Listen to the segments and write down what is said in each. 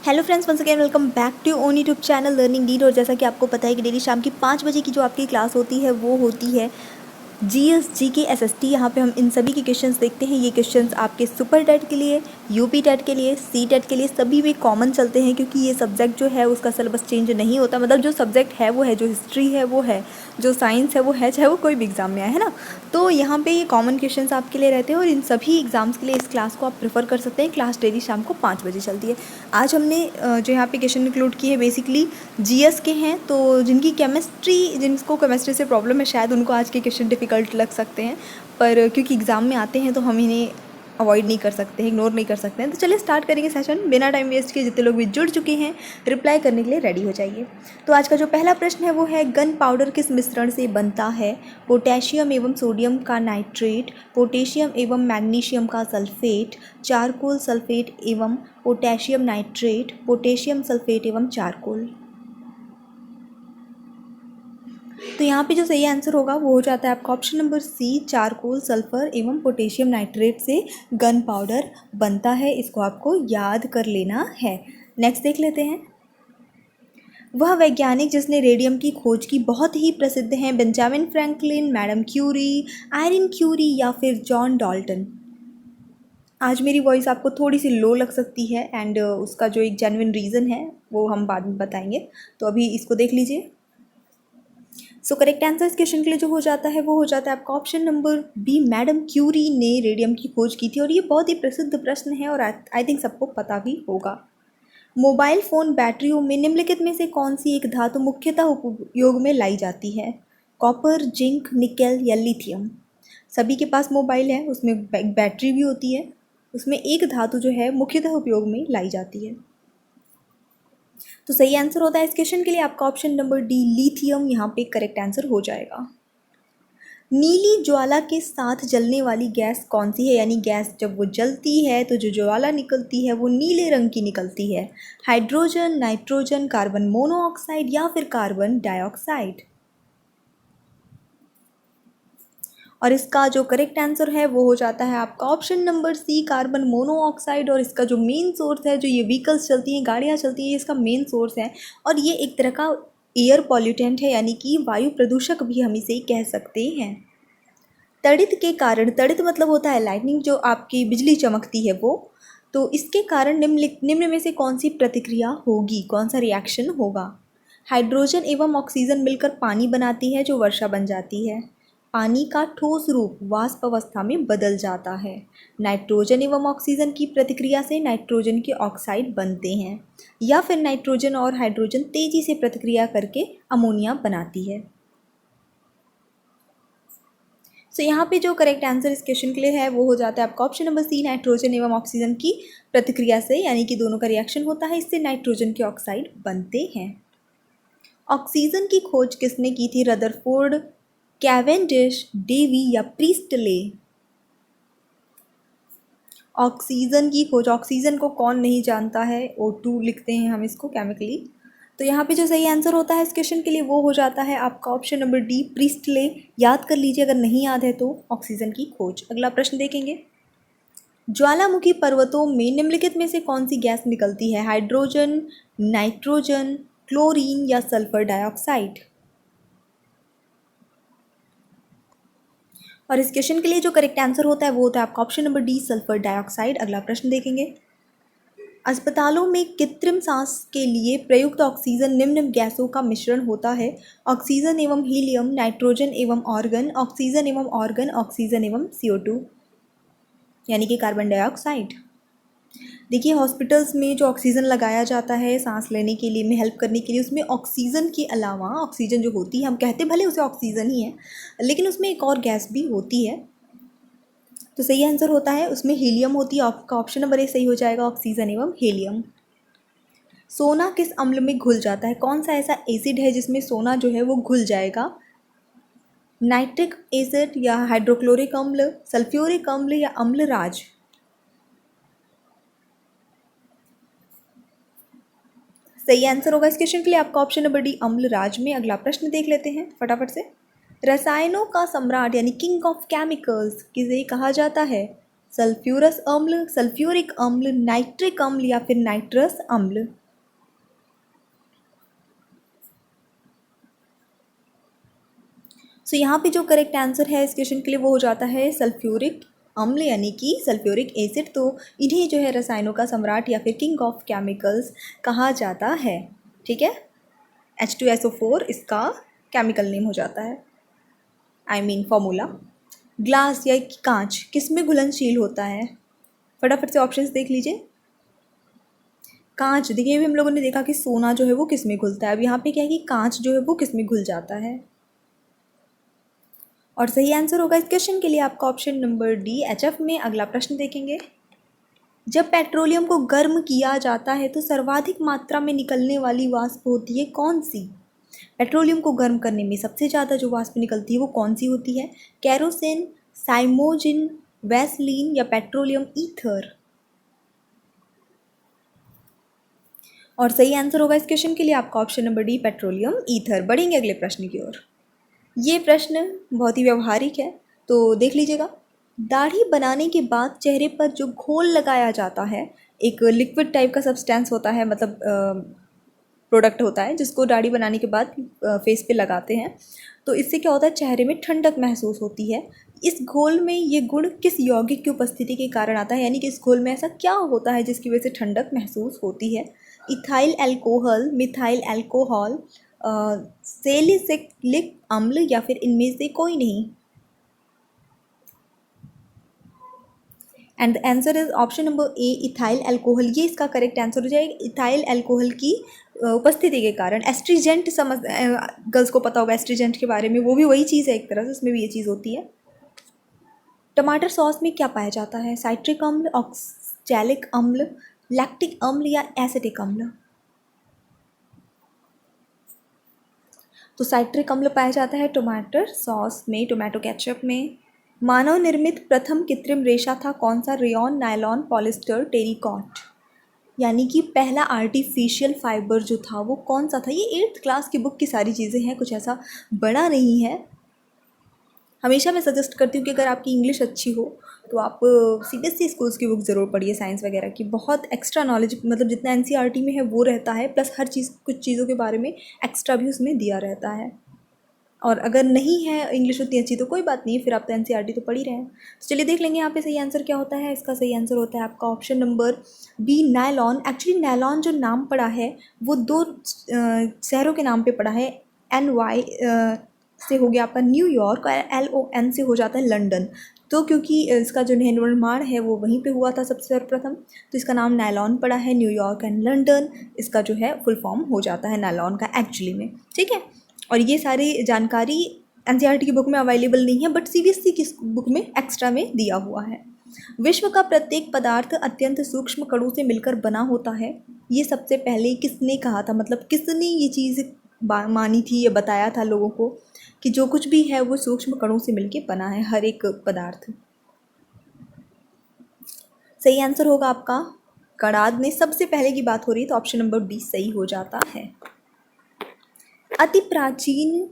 Hello friends, once again welcome back to own YouTube channel learning deed. और जैसा कि आपको पता है कि डेली शाम की 5 बजे की जो आपकी क्लास होती है वो होती है जीएस जीके एसएसटी। यहाँ पे हम इन सभी के क्वेश्चंस देखते हैं। ये क्वेश्चंस आपके सुपर टेट के लिए, यूपी टेट के लिए, सी टेट के लिए सभी में कॉमन चलते हैं, क्योंकि ये सब्जेक्ट जो है उसका सिलेबस चेंज नहीं होता। मतलब जो सब्जेक्ट है वो है, जो हिस्ट्री है वो है, जो साइंस है वो है, चाहे वो कोई भी एग्ज़ाम में आए, है ना। तो यहाँ पे ये कॉमन क्वेश्चंस आपके लिए रहते हैं और इन सभी एग्ज़ाम्स के लिए इस क्लास को आप प्रेफर कर सकते हैं। क्लास डेली शाम को 5 बजे चलती है। आज हमने जो यहाँ पे क्वेश्चन इंक्लूड किए हैं बेसिकली जीएस के हैं, तो जिनको केमिस्ट्री से प्रॉब्लम है शायद उनको आज के क्वेश्चन डिफ़िकल्ट लग सकते हैं, पर क्योंकि एग्ज़ाम में आते हैं तो हम इन्हें अवॉइड नहीं कर सकते हैं, इग्नोर नहीं कर सकते हैं। तो चलिए स्टार्ट करेंगे सेशन बिना टाइम वेस्ट किए। जितने लोग भी जुड़ चुके हैं रिप्लाई करने के लिए रेडी हो जाइए। तो आज का जो पहला प्रश्न है वो है, गन पाउडर किस मिश्रण से बनता है? पोटेशियम एवं सोडियम का नाइट्रेट, पोटेशियम एवं मैग्नीशियम का सल्फेट, चारकोल सल्फेट एवं पोटेशियम नाइट्रेट, पोटेशियम सल्फेट एवं चारकोल। तो यहाँ पे जो सही आंसर होगा वो हो जाता है आपका option number C, charcoal sulphur एवं पोटेशियम नाइट्रेट से गन पाउडर बनता है। इसको आपको याद कर लेना है। नेक्स्ट देख लेते हैं। वह वैज्ञानिक जिसने रेडियम की खोज की बहुत ही प्रसिद्ध हैं? Benjamin Franklin, madam Curie, Irene Curie या फिर जॉन डाल्टन। आज मेरी वॉइस आपको थोड़ी सी लो लग सकती है एंड उसका जो एक जेन्युइन रीज़न है वो हम बाद में बताएंगे। तो अभी इसको देख लीजिए। सो करेक्ट आंसर इस क्वेश्चन के लिए जो हो जाता है वो हो जाता है आपका option number B, madam Curie ने रेडियम की खोज की थी। और ये बहुत ही प्रसिद्ध प्रश्न है और आई थिंक सबको पता भी होगा। मोबाइल फ़ोन बैटरियों में निम्नलिखित में से कौन सी एक धातु मुख्यतः उपयोग में लाई जाती है? कॉपर, जिंक, निकेल या लिथियम। सभी के पास मोबाइल है, उसमें बैटरी भी होती है, उसमें एक धातु जो है मुख्यतः उपयोग में लाई जाती है। तो सही आंसर होता है इस क्वेश्चन के लिए आपका ऑप्शन नंबर डी, लिथियम, यहाँ पे करेक्ट आंसर हो जाएगा। नीली ज्वाला के साथ जलने वाली गैस कौन सी है? यानी गैस जब वो जलती है तो जो ज्वाला निकलती है वो नीले रंग की निकलती है। हाइड्रोजन, नाइट्रोजन, कार्बन मोनोऑक्साइड या फिर कार्बन डाइऑक्साइड। और इसका जो करेक्ट आंसर है वो हो जाता है आपका option number C, carbon monoxide. और इसका जो मेन सोर्स है, जो ये व्हीकल्स चलती हैं, गाड़ियाँ चलती हैं, इसका मेन सोर्स है। और ये एक तरह का एयर पॉल्यूटेंट है, यानी कि वायु प्रदूषक भी हम इसे कह सकते हैं। तड़ित के कारण, तड़ित मतलब होता है लाइटनिंग, जो आपकी बिजली चमकती है वो। तो इसके कारण निम्न में से कौन सी प्रतिक्रिया होगी, कौन सा रिएक्शन होगा? हाइड्रोजन एवं ऑक्सीजन मिलकर पानी बनाती है जो वर्षा बन जाती है। पानी का ठोस रूप वाष्प अवस्था में बदल जाता है। नाइट्रोजन एवं ऑक्सीजन की प्रतिक्रिया से नाइट्रोजन के ऑक्साइड बनते हैं। या फिर नाइट्रोजन और हाइड्रोजन तेजी से प्रतिक्रिया करके अमोनिया बनाती है। सो यहाँ पे जो करेक्ट आंसर इस क्वेश्चन के लिए है वो हो जाता है आपका ऑप्शन नंबर सी, नाइट्रोजन एवं ऑक्सीजन की प्रतिक्रिया से, यानी कि दोनों का रिएक्शन होता है, इससे नाइट्रोजन के ऑक्साइड बनते हैं। ऑक्सीजन की खोज किसने की थी? रदरफोर्ड, कैवेंडिश, डेवी या प्रीस्टले। ऑक्सीजन की खोज, ऑक्सीजन को कौन नहीं जानता है, O2 लिखते हैं हम इसको केमिकली। तो यहाँ पे जो सही आंसर होता है इस क्वेश्चन के लिए वो हो जाता है आपका ऑप्शन नंबर डी, प्रीस्टले। याद कर लीजिए अगर नहीं याद है तो, ऑक्सीजन की खोज। अगला प्रश्न देखेंगे। ज्वालामुखी पर्वतों में निम्नलिखित में से कौन सी गैस निकलती है? हाइड्रोजन, नाइट्रोजन, क्लोरीन या सल्फर डाइऑक्साइड। और इस क्वेश्चन के लिए जो करेक्ट आंसर होता है वो होता है आपका option number D, sulphur dioxide. अगला प्रश्न देखेंगे। अस्पतालों में कृत्रिम सांस के लिए प्रयुक्त ऑक्सीजन निम्न गैसों का मिश्रण होता है? ऑक्सीजन एवं हीलियम, नाइट्रोजन एवं ऑर्गन, ऑक्सीजन एवं ऑर्गन, ऑक्सीजन एवं CO2, यानी कि कार्बन डाइऑक्साइड। देखिए, हॉस्पिटल्स में जो ऑक्सीजन लगाया जाता है सांस लेने के लिए, में हेल्प करने के लिए, उसमें ऑक्सीजन के अलावा, ऑक्सीजन जो होती है, हम कहते भले उसे ऑक्सीजन ही है, लेकिन उसमें एक और गैस भी होती है। तो सही आंसर होता है उसमें हीलियम होती है। आपका ऑप्शन नंबर ए सही हो जाएगा, ऑक्सीजन एवं हीलियम। सोना किस अम्ल में घुल जाता है? कौन सा ऐसा एसिड है जिसमें सोना जो है वो घुल जाएगा? नाइट्रिक एसिड या हाइड्रोक्लोरिक अम्ल, सल्फ्यूरिक अम्ल या अम्लराज। सही आंसर होगा इस क्वेश्चन के लिए आपका ऑप्शन नंबर डी, अम्लराज में। अगला प्रश्न देख लेते हैं फटाफट से। रसायनों का सम्राट यानी किंग ऑफ केमिकल्स किसे कहा जाता है? सल्फ्यूरस अम्ल, सल्फ्यूरिक अम्ल, नाइट्रिक अम्ल या फिर नाइट्रस अम्ल। सो यहाँ पे जो करेक्ट आंसर है इस क्वेश्चन के लिए वो हो जाता है सल्फ्यूरिक अम्ल यानी कि सल्फ्यूरिक एसिड। तो इन्हें जो है रसायनों का सम्राट या फिर किंग ऑफ केमिकल्स कहा जाता है। ठीक है, H2SO4 इसका केमिकल नेम हो जाता है, आई मीन फॉर्मूला। ग्लास या कांच किस में घुलनशील होता है? फटाफट से ऑप्शंस देख लीजिए। कांच, देखिए अभी हम लोगों ने देखा कि सोना जो है वो किस में घुलता है, अब यहाँ पे क्या है कि कांच जो है वो किस में घुल जाता है। और सही आंसर होगा इस क्वेश्चन के लिए आपका ऑप्शन नंबर डी, HF में। अगला प्रश्न देखेंगे। जब पेट्रोलियम को गर्म किया जाता है तो सर्वाधिक मात्रा में निकलने वाली वाष्प होती है कौन सी? पेट्रोलियम को गर्म करने में सबसे ज़्यादा जो वाष्प निकलती है वो कौन सी होती है? कैरोसिन, साइमोजिन, वैसलीन या पेट्रोलियम ईथर? और सही आंसर होगा इस क्वेश्चन के लिए आपका option number D, petroleum ether. बढ़ेंगे अगले प्रश्न की ओर। ये प्रश्न बहुत ही व्यवहारिक है, तो देख लीजिएगा। दाढ़ी बनाने के बाद चेहरे पर जो घोल लगाया जाता है, एक लिक्विड टाइप का सब्सटेंस होता है, मतलब प्रोडक्ट होता है जिसको दाढ़ी बनाने के बाद फेस पे लगाते हैं। तो इससे क्या होता है, चेहरे में ठंडक महसूस होती है। इस घोल में ये गुण किस यौगिक की उपस्थिति के कारण आता है, यानी कि इस घोल में ऐसा क्या होता है जिसकी वजह से ठंडक महसूस होती है? Ethyl alcohol, methyl alcohol, salicylic अम्ल या फिर इनमें से कोई नहीं? And the answer is option number A, ethyl alcohol. ये इसका करेक्ट आंसर हो जाएगा। इथाइल एल्कोहल की उपस्थिति के कारण एस्ट्रीजेंट, समझ गर्ल्स को पता होगा एस्ट्रीजेंट के बारे में, वो भी वही चीज़ है एक तरह से, उसमें भी ये चीज़ होती है। टमाटर सॉस में क्या पाया जाता है? साइट्रिक अम्ल, ऑक्सैलिक अम्ल, लैक्टिक अम्ल या एसिटिक अम्ल? तो साइट्रिक अम्ल पाया जाता है टमाटर सॉस में, टोमेटो केचप में। मानव निर्मित प्रथम कृत्रिम रेशा था कौन सा? Rayon, nylon, polyester, terricot? यानी कि पहला आर्टिफिशियल फाइबर जो था वो कौन सा था? ये 8th क्लास की बुक की सारी चीज़ें हैं, कुछ ऐसा बड़ा नहीं है। हमेशा मैं सजेस्ट करती हूँ कि अगर आपकी इंग्लिश अच्छी हो तो आप CBSE स्कूल्स की बुक ज़रूर पढ़िए, साइंस वगैरह की। बहुत एक्स्ट्रा नॉलेज, मतलब जितना NCERT में है वो रहता है, प्लस हर चीज़, कुछ चीज़ों के बारे में एक्स्ट्रा भी उसमें दिया रहता है। और अगर नहीं है इंग्लिश उतनी अच्छी तो कोई बात नहीं, फिर आप तो NCERT तो पढ़ ही रहे हैं। तो चलिए देख लेंगे यहाँ पे सही आंसर क्या होता है। इसका सही आंसर होता है आपका option number B, nylon. Actually nylon जो नाम पड़ा है वो दो शहरों के नाम पे पड़ा है। NY से हो गया आपका न्यूयॉर्क, और LON से हो जाता है लंदन। तो क्योंकि इसका जो निर्माण है वो वहीं पे हुआ था सबसे सर्वप्रथम, तो इसका नाम नायलॉन पड़ा है। न्यूयॉर्क एंड लंदन इसका जो है फुल फॉर्म हो जाता है नायलॉन का एक्चुअली में। ठीक है, और ये सारी जानकारी NCERT की बुक में अवेलेबल नहीं है, बट CBSE की बुक में एक्स्ट्रा में दिया हुआ है। विश्व का प्रत्येक पदार्थ अत्यंत सूक्ष्म कणों से मिलकर बना होता है, ये सबसे पहले किसने कहा था? मतलब किसने ये चीज़ मानी थी, ये बताया था लोगों को कि जो कुछ भी है वो सूक्ष्म कणों से मिलकर बना है, हर एक पदार्थ। सही आंसर होगा आपका कणाद में। सबसे पहले की बात हो रही है तो ऑप्शन नंबर बी सही हो जाता है। अति प्राचीन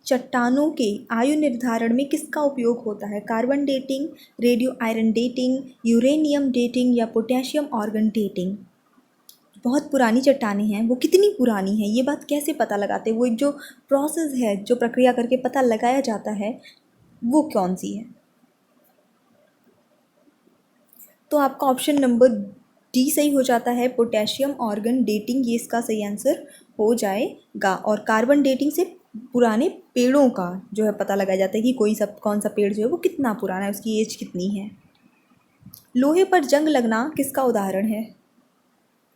चट्टानों के आयु निर्धारण में किसका उपयोग होता है? Carbon dating, radio iron dating, uranium dating या पोटेशियम ऑर्गन डेटिंग? बहुत पुरानी चट्टानें हैं, वो कितनी पुरानी हैं ये बात कैसे पता लगाते हैं? वो एक जो प्रोसेस है, जो प्रक्रिया करके पता लगाया जाता है, वो कौन सी है? तो आपका ऑप्शन नंबर डी सही हो जाता है, पोटेशियम ऑर्गन डेटिंग, ये इसका सही आंसर हो जाएगा। और कार्बन डेटिंग से पुराने पेड़ों का जो है पता लगाया जाता है कि कोई सब कौन सा पेड़ जो है वो कितना पुराना है, उसकी एज कितनी है। लोहे पर जंग लगना किसका उदाहरण है?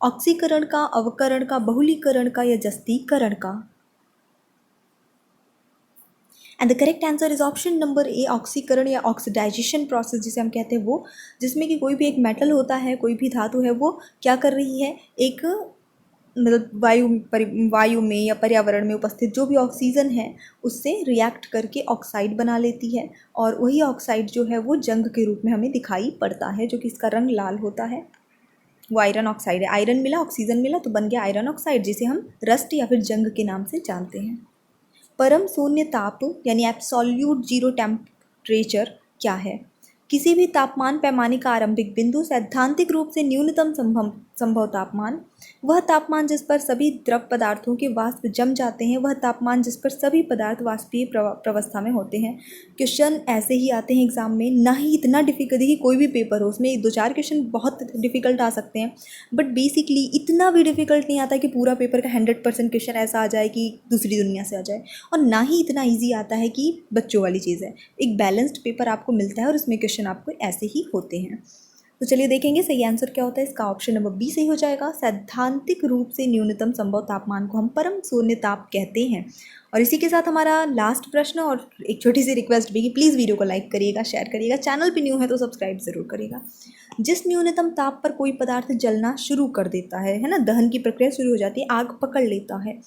ऑक्सीकरण का, अवकरण का, बहुलीकरण का या जस्तीकरण का? And the correct answer is option number A, ऑक्सीकरण या ऑक्सीडाइजेशन प्रोसेस जिसे हम कहते हैं वो, जिसमें कि कोई भी एक मेटल होता है, कोई भी धातु है, वो क्या कर रही है, एक मतलब वायु में या पर्यावरण में उपस्थित जो भी ऑक्सीजन है उससे रिएक्ट करके ऑक्साइड बना लेती है, और वही ऑक्साइड जो है वो जंग के रूप में हमें दिखाई पड़ता है, जो कि इसका रंग लाल होता है। वो आयरन ऑक्साइड है। आयरन मिला, ऑक्सीजन मिला, तो बन गया आयरन ऑक्साइड, जिसे हम रस्ट या फिर जंग के नाम से जानते हैं। परम शून्य ताप यानी एब्सोल्यूट जीरो टेम्परेचर क्या है? किसी भी तापमान पैमाने का आरंभिक बिंदु सैद्धांतिक रूप से न्यूनतम संभव तापमान, वह तापमान जिस पर सभी द्रव पदार्थों के वाष्प जम जाते हैं, वह तापमान जिस पर सभी पदार्थ वाष्पीय प्रवस्था में होते हैं। क्वेश्चन ऐसे ही आते हैं एग्जाम में, ना ही इतना डिफिकल्ट, देखिए कोई भी पेपर हो उसमें 2-4 क्वेश्चन बहुत डिफिकल्ट आ सकते हैं, बट बेसिकली इतना भी डिफिकल्ट नहीं आता कि पूरा पेपर का 100% क्वेश्चन ऐसा आ जाए कि दूसरी दुनिया से आ जाए, और ना ही इतना ईजी आता है कि बच्चों वाली चीज़ है। एक बैलेंस्ड पेपर आपको मिलता है और उसमें क्वेश्चन आपको ऐसे ही होते हैं। तो चलिए देखेंगे सही आंसर क्या होता है। इसका ऑप्शन नंबर बी सही हो जाएगा। सैद्धांतिक रूप से न्यूनतम संभव तापमान को हम परम शून्य ताप कहते हैं। और इसी के साथ हमारा लास्ट प्रश्न और एक छोटी सी रिक्वेस्ट भी कि प्लीज़ वीडियो को लाइक करिएगा, शेयर करिएगा, चैनल पे न्यू है तो सब्सक्राइब ज़रूर करिएगा। जिस न्यूनतम ताप पर कोई पदार्थ जलना शुरू कर देता है ना, दहन की प्रक्रिया शुरू हो जाती है, आग पकड़ लेता है,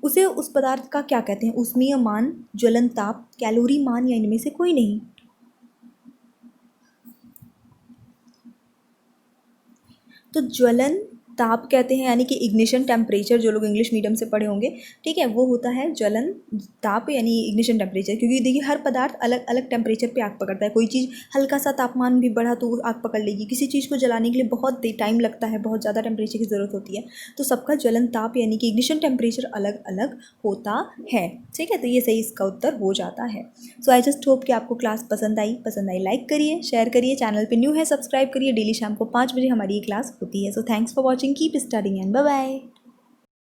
उसे उस पदार्थ का क्या कहते हैं? ऊष्मीय मान, ज्वलन ताप, कैलोरी मान, या इनमें से कोई नहीं? तो ज्वलन ताप कहते हैं, यानी कि इग्निशन टेम्परेचर, जो लोग इंग्लिश मीडियम से पढ़े होंगे, ठीक है, वो होता है ज्वलन ताप यानी इग्निशन टेम्परेचर। क्योंकि देखिए हर पदार्थ अलग अलग टेम्परेचर पे आग पकड़ता है। कोई चीज़ हल्का सा तापमान भी बढ़ा तो आग पकड़ लेगी, किसी चीज़ को जलाने के लिए बहुत टाइम लगता है, बहुत ज़्यादा टेम्परेचर की ज़रूरत होती है, तो सबका ज्वलन ताप यानी कि इग्निशन टेम्परेचर अलग अलग होता है। ठीक है, तो ये सही इसका उत्तर हो जाता है। सो आई जस्ट होप कि आपको क्लास पसंद आई लाइक करिए, शेयर करिए, चैनल पे न्यू है सब्सक्राइब करिए। डेली शाम को 5 बजे हमारी ये क्लास होती है। So thanks for watching, keep studying and bye bye.